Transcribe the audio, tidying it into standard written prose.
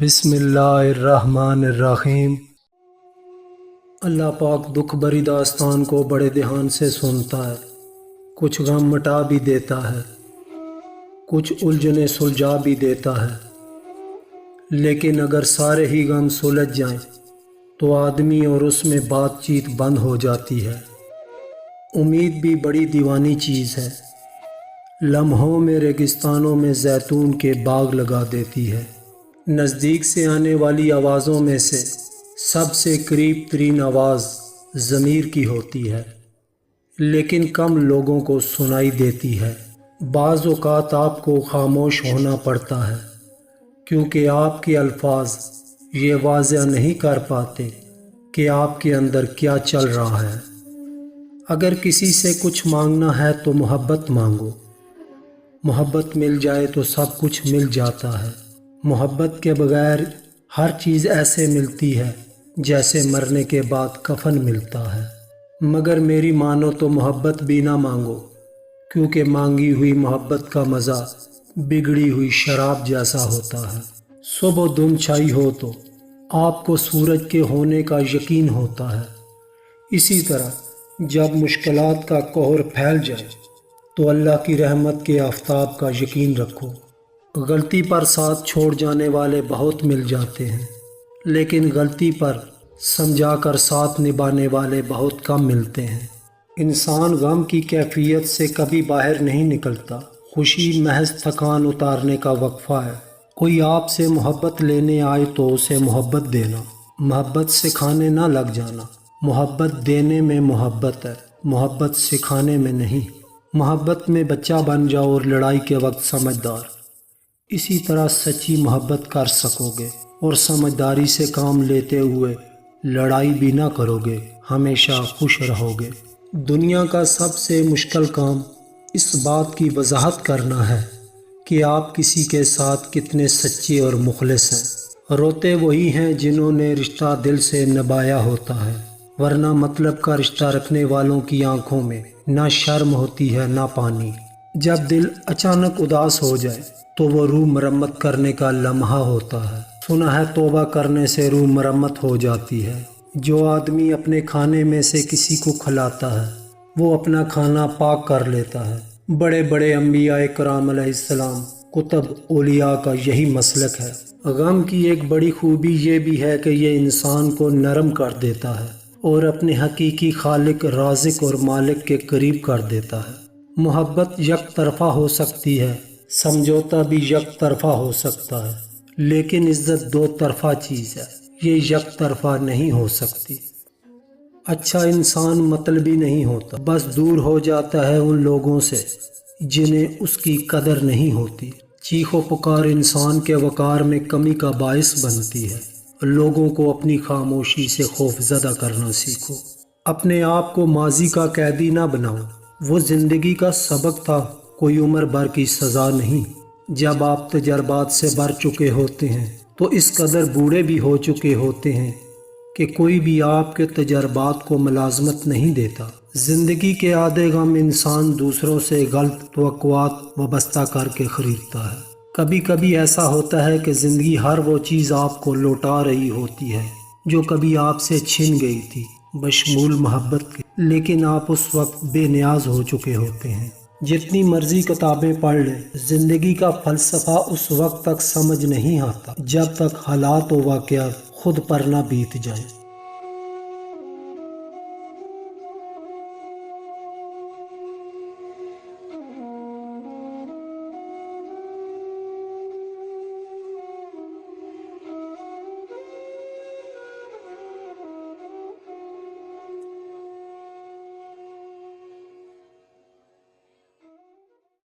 بسم اللہ الرحمن الرحیم۔ اللہ پاک دکھ بری داستان کو بڑے دھیان سے سنتا ہے، کچھ غم مٹا بھی دیتا ہے، کچھ الجھنیں سلجھا بھی دیتا ہے، لیکن اگر سارے ہی غم سلجھ جائیں تو آدمی اور اس میں بات چیت بند ہو جاتی ہے۔ امید بھی بڑی دیوانی چیز ہے، لمحوں میں ریگستانوں میں زیتون کے باغ لگا دیتی ہے۔ نزدیک سے آنے والی آوازوں میں سے سب سے قریب ترین آواز ضمیر کی ہوتی ہے، لیکن کم لوگوں کو سنائی دیتی ہے۔ بعض اوقات آپ کو خاموش ہونا پڑتا ہے کیونکہ آپ کے الفاظ یہ واضح نہیں کر پاتے کہ آپ کے اندر کیا چل رہا ہے۔ اگر کسی سے کچھ مانگنا ہے تو محبت مانگو، محبت مل جائے تو سب کچھ مل جاتا ہے۔ محبت کے بغیر ہر چیز ایسے ملتی ہے جیسے مرنے کے بعد کفن ملتا ہے۔ مگر میری مانو تو محبت بھی نہ مانگو، کیونکہ مانگی ہوئی محبت کا مزہ بگڑی ہوئی شراب جیسا ہوتا ہے۔ صبح دھند چھائی ہو تو آپ کو سورج کے ہونے کا یقین ہوتا ہے، اسی طرح جب مشکلات کا قہر پھیل جائے تو اللہ کی رحمت کے آفتاب کا یقین رکھو۔ غلطی پر ساتھ چھوڑ جانے والے بہت مل جاتے ہیں، لیکن غلطی پر سمجھا کر ساتھ نبھانے والے بہت کم ملتے ہیں۔ انسان غم کی کیفیت سے کبھی باہر نہیں نکلتا۔ خوشی محض تھکان اتارنے کا وقفہ ہے۔ کوئی آپ سے محبت لینے آئے تو اسے محبت دینا، محبت سکھانے نہ لگ جانا۔ محبت دینے میں محبت ہے، محبت سکھانے میں نہیں۔ محبت میں بچہ بن جاؤ اور لڑائی کے وقت سمجھدار، اسی طرح سچی محبت کر سکو گے اور سمجھداری سے کام لیتے ہوئے لڑائی بھی نہ کرو گے، ہمیشہ خوش رہو گے۔ دنیا کا سب سے مشکل کام اس بات کی وضاحت کرنا ہے کہ آپ کسی کے ساتھ کتنے سچے اور مخلص ہیں۔ روتے وہی ہیں جنہوں نے رشتہ دل سے نبھایا ہوتا ہے، ورنہ مطلب کا رشتہ رکھنے والوں کی آنکھوں میں نہ شرم ہوتی ہے نہ پانی۔ جب دل اچانک اداس ہو جائے تو وہ روح مرمت کرنے کا لمحہ ہوتا ہے۔ سنا ہے توبہ کرنے سے روح مرمت ہو جاتی ہے۔ جو آدمی اپنے کھانے میں سے کسی کو کھلاتا ہے وہ اپنا کھانا پاک کر لیتا ہے۔ بڑے بڑے انبیاء کرام علیہ السلام، کتب، اولیاء کا یہی مسلک ہے۔ غم کی ایک بڑی خوبی یہ بھی ہے کہ یہ انسان کو نرم کر دیتا ہے اور اپنے حقیقی خالق، رازق اور مالک کے قریب کر دیتا ہے۔ محبت یک طرفہ ہو سکتی ہے، سمجھوتا بھی یک طرفہ ہو سکتا ہے، لیکن عزت دو طرفہ چیز ہے، یہ یک طرفہ نہیں ہو سکتی۔ اچھا انسان مطلبی نہیں ہوتا، بس دور ہو جاتا ہے ان لوگوں سے جنہیں اس کی قدر نہیں ہوتی۔ چیخ و پکار انسان کے وقار میں کمی کا باعث بنتی ہے۔ لوگوں کو اپنی خاموشی سے خوف زدہ کرنا سیکھو۔ اپنے آپ کو ماضی کا قیدی نہ بناؤ، وہ زندگی کا سبق تھا، کوئی عمر بھر کی سزا نہیں۔ جب آپ تجربات سے بھر چکے ہوتے ہیں تو اس قدر بوڑھے بھی ہو چکے ہوتے ہیں کہ کوئی بھی آپ کے تجربات کو ملازمت نہیں دیتا۔ زندگی کے آدھے غم انسان دوسروں سے غلط توقعات وابستہ کر کے خریدتا ہے۔ کبھی کبھی ایسا ہوتا ہے کہ زندگی ہر وہ چیز آپ کو لوٹا رہی ہوتی ہے جو کبھی آپ سے چھن گئی تھی، بشمول محبت کے، لیکن آپ اس وقت بے نیاز ہو چکے ہوتے ہیں۔ جتنی مرضی کتابیں پڑھ لیں، زندگی کا فلسفہ اس وقت تک سمجھ نہیں آتا جب تک حالات و واقعات خود پر نہ بیت جائیں۔